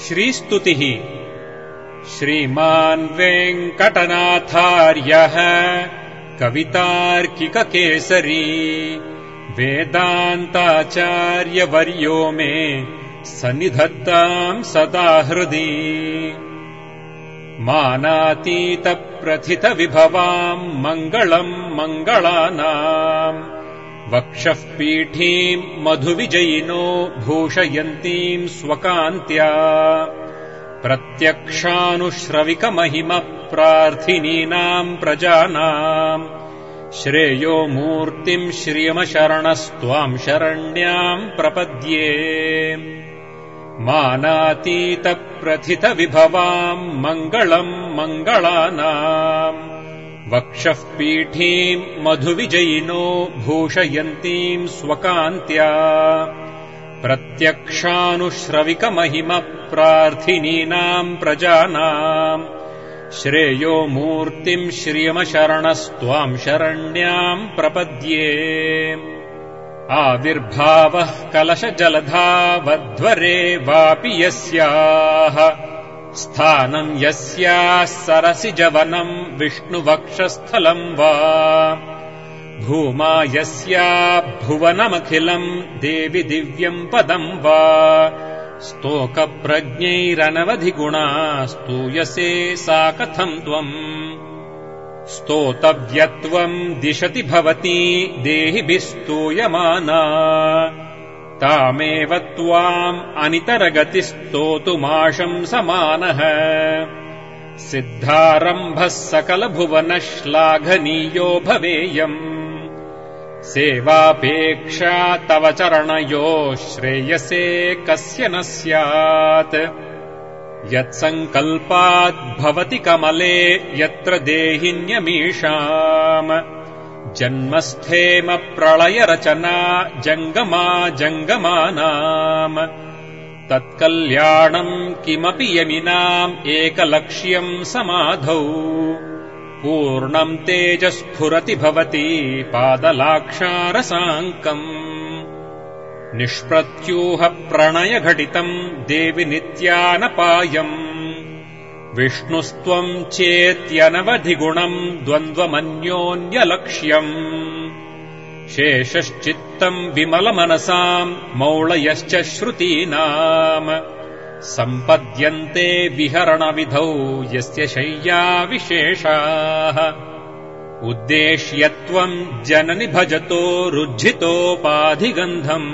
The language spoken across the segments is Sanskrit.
श्रीस्तुतिः श्रीमान् वेङ्कटनाथार्यः कवितार्किककेसरी वेदान्ताचार्यवर्यो मे सन्निधत्ताम् सदा हृदि मानातीतप्रथितविभवाम् मङ्गलम् मङ्गलानाम् वक्षः पीठीम् मधुविजयिनो भूषयन्तीम् स्वकान्त्या प्रत्यक्षानुश्रविकमहिमप्रार्थिनीनाम् प्रजानाम् श्रेयो मूर्तिम् श्रियमशरणस्त्वाम् शरण्याम् प्रपद्ये मानातीतप्रथितविभवाम् मङ्गलम् मङ्गलानाम् वक्षः पीठीम् मधुविजयिनो भूषयन्तीम् स्वकान्त्या प्रत्यक्षानुश्रविकमहिमप्रार्थिनीनाम् प्रजानाम् श्रेयो मूर्तिम् श्रियमशरणस्त्वाम् शरण्याम् प्रपद्ये आविर्भावः कलशजलधावध्वरे वापि यस्याः स्थानम् यस्याः सरसिजवनम् विष्णुवक्षस्थलम् वा भूमा यस्या भुवनमखिलम् देवि दिव्यम् पदम् वा स्तोकप्रज्ञैरनवधिगुणा स्तूयसे सा कथम् त्वम् स्तोतव्यत्वम् दिशति भवती देहिभिः स्तूयमाना तामेव त्वाम् अनितरगतिस्तोतुमाशंसमानः सिद्धारम्भः सकलभुवनः श्लाघनीयो भवेयम् सेवापेक्षा तव चरणयोः श्रेयसे कस्य न स्यात् यत्सङ्कल्पाद्भवति कमले यत्र देहिन्यमीषाम् जन्मस्थेम प्रलयरचना जङ्गमा जङ्गमानाम् तत्कल्याणम् किमपि यमिनाम् एकलक्ष्यम् समाधौ पूर्णम् तेजस्फुरति भवति पादलाक्षारसाङ्कम् निष्प्रत्यूह प्रणयघटितम् देवि नित्यानपायम् विष्णुस्त्वम् चेत्यनवधिगुणम् द्वन्द्वमन्योन्यलक्ष्यम् शेषश्चित्तम् विमलमनसाम् मौळयश्च श्रुतीनाम् सम्पद्यन्ते विहरणविधौ यस्य शय्या विशेषाः उद्देश्यत्वम् जननि भजतो रुज्झितोपाधिगन्धम्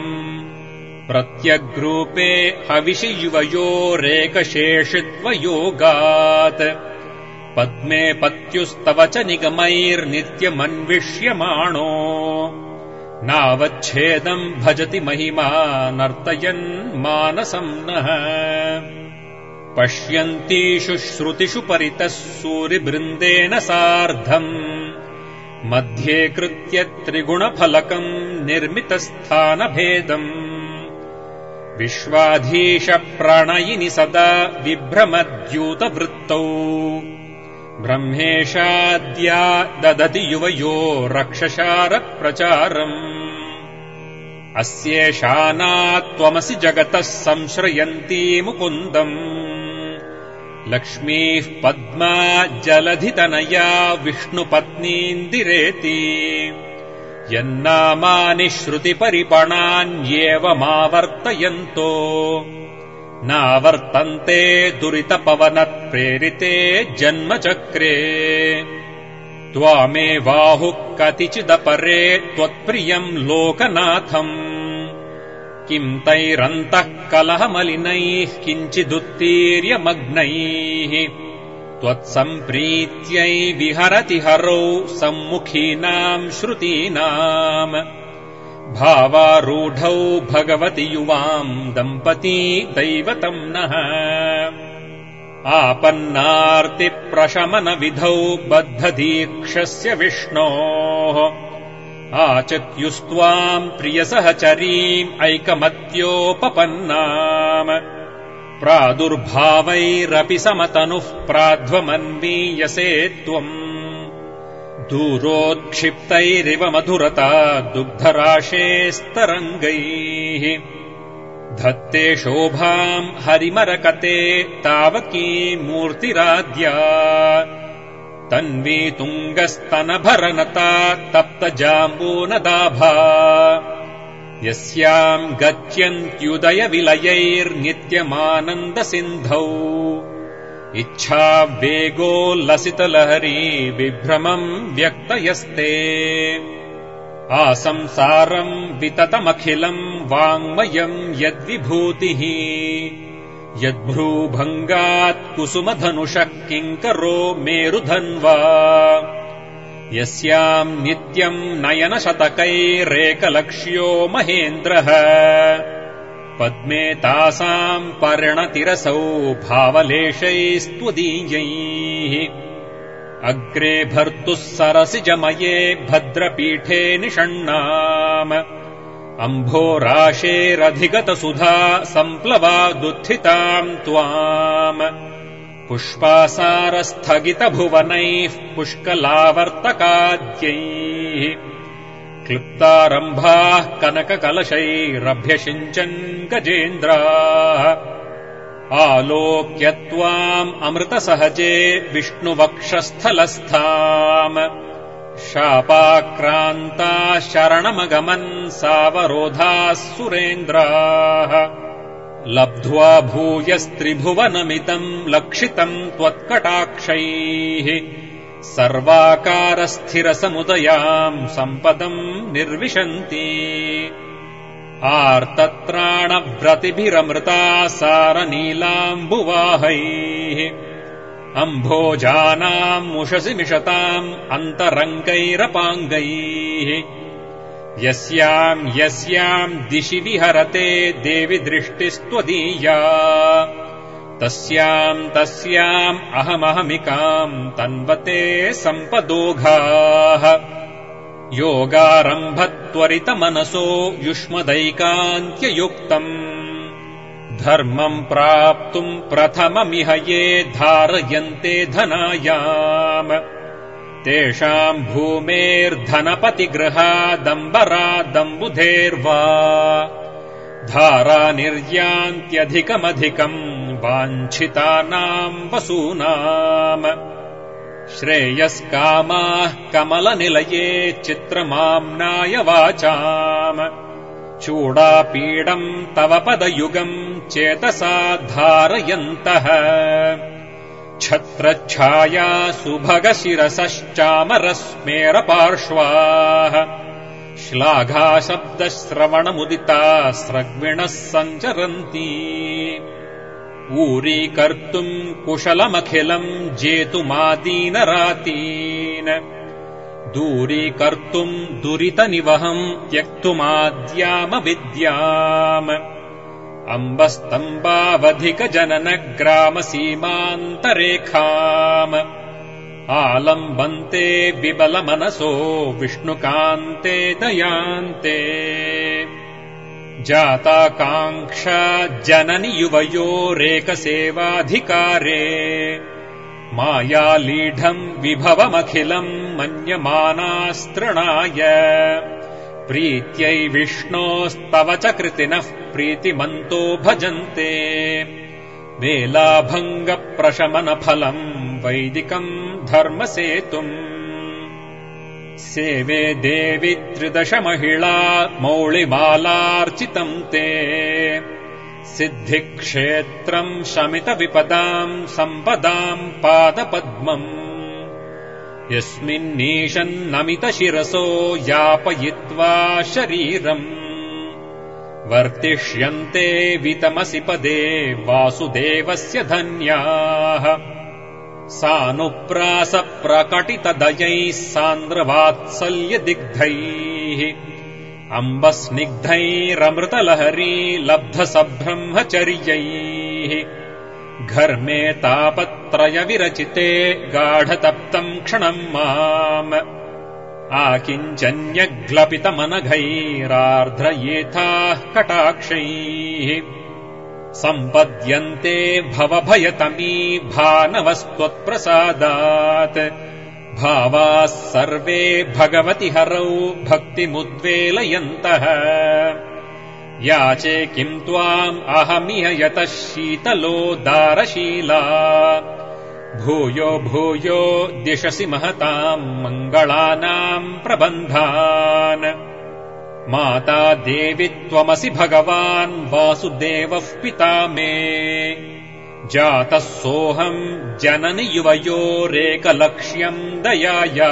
प्रत्यग्रूपे हविषि युवयोरेकशेषित्वयोगात् पद्मे पत्युस्तव च निगमैर्नित्यमन्विष्यमाणो नावच्छेदम् भजति महिमा नर्तयन् मानसम् नः पश्यन्तीषु श्रुतिषु परितः सूरिवृन्देन सार्धम् मध्ये कृत्य त्रिगुणफलकम् निर्मितस्थानभेदम् विश्वाधीशप्रणयिनि सदा विभ्रमद्यूतवृत्तौ ब्रह्मेशाद्या ददति युवयो रक्षशारप्रचारम् अस्येषानात्त्वमसि जगतः संश्रयन्ती मुकुन्दम् लक्ष्मीः पद्मा जलधितनया विष्णुपत्नीन्दिरेति यन्नामानि श्रुतिपरिपणान्येवमावर्तयन्तो नावर्तन्ते दुरितपवनप्रेरिते जन्मचक्रे त्वामेवाहुः कतिचिदपरे त्वत्प्रियम् लोकनाथम् किम् तैरन्तः कलहमलिनैः किञ्चिदुत्तीर्यमग्नैः त्वत्सम्प्रीत्यै विहरति हरौ सम्मुखीनाम् श्रुतीनाम् भावारूढौ भगवति युवाम् दम्पती दैवतम् नः आपन्नार्तिप्रशमनविधौ बद्धदीक्षस्य विष्णोः आचत्युस्त्वाम् प्रियसहचरीम् ऐकमत्योपपन्नाम् प्रादुर्भावैरपि समतनुः प्राध्वमन्वीयसे त्वम् दूरोत्क्षिप्तैरिव मधुरता दुग्धराशेस्तरङ्गैः धत्ते शोभाम् हरिमरकते तावकी मूर्तिराद्या तन्वी तुङ्गस्तनभरनता तप्तजाम्बूनदाभा यस्याम् गच्छन्त्युदयविलयैर्नित्यमानन्दसिन्धौ इच्छावेगोल्लसितलहरी विभ्रमम् व्यक्तयस्ते आसंसारम् विततमखिलम् वाङ्मयम् यद्विभूतिः यद्भ्रूभङ्गात् कुसुमधनुषः किङ्करो मेरुधन्वा यस्याम् नित्यम् नयनशतकैरेकलक्ष्यो महेन्द्रः पद्मे तासाम् परिणतिरसौ भावलेशैस्त्वदीयैः अग्रे भर्तुः सरसिजमये भद्रपीठे निषण्णाम् अम्भोराशेरधिगतसुधा सम्प्लवादुत्थिताम् त्वाम् पुष्पासारस्थगितभुवनैः पुष्कलावर्तकाद्यैः क्लृप्तारम्भाः कनककलशैरभ्यषिञ्चन् गजेन्द्राः आलोक्य त्वाम् अमृतसहजे विष्णुवक्षस्थलस्थाम् शापाक्रान्ताः शरणमगमन् सावरोधाः सुरेन्द्राः लब्ध्वा भूयस्त्रिभुवनमिदम् लक्षितम् त्वत्कटाक्षैः सर्वाकारस्थिरसमुदयाम् सम्पदम् निर्विशन्ति आर्तत्राणव्रतिभिरमृता सारनीलाम्बुवाहैः अम्भोजानाम् उषसि मिषताम् अन्तरङ्गैरपाङ्गैः यस्याम् दिशि विहरते देवि दृष्टिस्त्वदीया तस्याम् अहमहमिकाम् तन्वते सम्पदोघाः योगारम्भत्वरितमनसो युष्मदैकान्त्ययुक्तम् धर्मम् प्राप्तुम् प्रथममिह ये धारयन्ते धनायाम् तेषाम् भूमेर्धनपतिगृहादम्बरादम्बुधेर्वा धारा निर्यान्त्यधिकमधिकम् वाञ्छितानाम् वसूनाम् श्रेयस्कामाः कमलनिलये चित्रमाम्नाय वाचाम् चूडापीडम् तव पदयुगम् चेतसा धारयन्तः छत्रच्छाया सुभगशिरसश्चामरस्मेरपार्श्वाः श्लाघाशब्दश्रवणमुदिता स्रग्विणः सञ्चरन्ति ऊरीकर्तुम् कुशलमखिलम् जेतुमादीनरातीन् दूरीकर्तुम् दुरितनिवहम् त्यक्तुमाद्यामविद्याम् अम्बस्तम्बावधिकजननग्रामसीमान्तरेखाम् आलम्बन्ते विबलमनसो विष्णुकान्ते दयान्ते जाताकाङ्क्षा जननि युवयोरेकसेवाधिकारे मायालीढम् विभवमखिलम् मन्यमानास्तृणाय प्रीत्यै विष्णोस्तव च कृतिनः प्रीतिमन्तो भजन्ते वेलाभङ्गप्रशमनफलम् वैदिकम् धर्मसेतुम् सेवे देवि त्रिदशमहिळा मौळिमालार्चितम् ते सिद्धिक्षेत्रम् शमितविपदाम् सम्पदाम् पादपद्मम् यस्मिन्नीशन्नमितशिरसो यापयित्वा शरीरम् वर्तिष्यन्ते वितमसि पदे वासुदेवस्य धन्याः सानुप्रासप्रकटितदयैः सान्द्रवात्सल्यदिग्धैः अम्बस्निग्धैरमृतलहरी लब्धसब्रह्मचर्यैः घर्मे तापत्रयविरचिते गाढतप्तम् क्षणम् माम् आकिञ्चन्यग्लपितमनघैरार्द्रयेथाः कटाक्षैः सम्पद्यन्ते भवभयतमी भानवस्त्वत्प्रसादात् भावाः सर्वे भगवति हरौ भक्तिमुद्वेलयन्तः याचे किम् त्वाम् अहमिह यतः शीतलो दारशीला भूयो भूयो दिशसि महताम् मङ्गलानाम् प्रबन्धान् माता देवि त्वमसि भगवान् वासुदेवः पिता मे जातः सोऽहम् जननि युवयोरेकलक्ष्यम् दयाया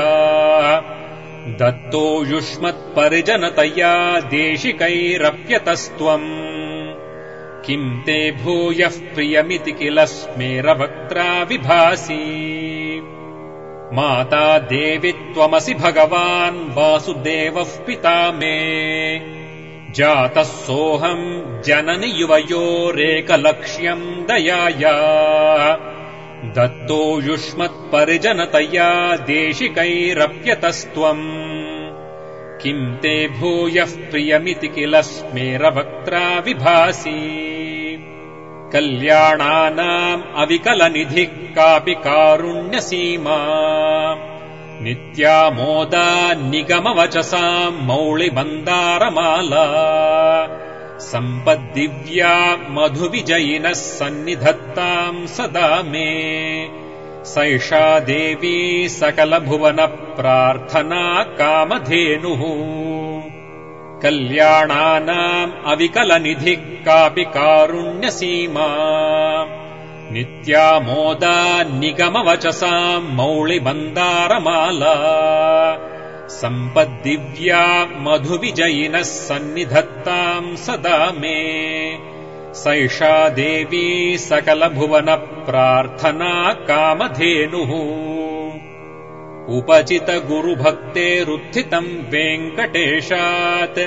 दत्तो युष्मत्परिजनतया देशिकैरप्यतस्त्वम् किम् ते भूयः प्रियमिति किल स्मेरवक्त्रा विभासि माता देवि त्वमसि भगवान् वासुदेवः पिता मे जातः सोऽहम् जननि युवयोरेकलक्ष्यम् दयाया दत्तो युष्मत्परिजनतया देशिकैरप्यतस्त्वम् किम् ते भूयः प्रियमिति किल स्मेरवक्त्रा विभासि कल्याणानाम् अविकलनिधिः कापि कारुण्यसीमा नित्यामोदा निगमवचसाम् मौळिमन्दारमाला सम्पद्दिव्या मधुविजयिनः सन्निधत्ताम् सदा मे सैषा देवी सकलभुवनप्रार्थना कामधेनुः कल्याणानाम् अविकलनिधिः कापि कारुण्यसीमा नित्यामोदा निगमवचसाम् मौळिमन्दारमाला सम्पद्दिव्या मधुविजयिनः सन्निधत्ताम् सदा मे सैषा देवी सकलभुवनप्रार्थना कामधेनुः उपचितगुरुभक्तेरुत्थितम् वेङ्कटेशात्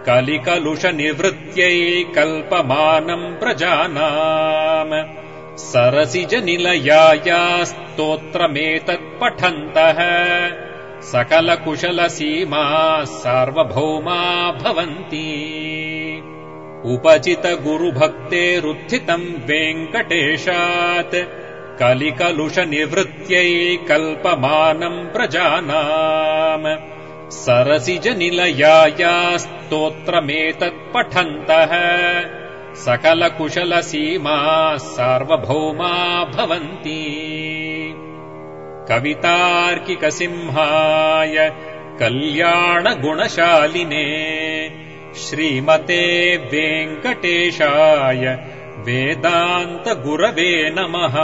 कलिकलुषनिवृत्त्यै कल्पमानम् प्रजानाम् सरसिजनिलयाया स्तोत्रमेतत्पठन्तः सकलकुशलसीमा सार्वभौमा भवन्ति उपचितगुरुभक्तेरुत्थितम् वेङ्कटेशात् कलिकलुषनिवृत्त्यै कल्पमानम् प्रजानाम् सरसिजनिलयाया स्तोत्रमेतत्पठन्तः सकलकुशलसीमा सार्वभौमा भवन्ति कवितार्किकसिंहाय कल्याणगुणशालिने श्रीमते वेङ्कटेशाय वेदान्तगुरवे नमः।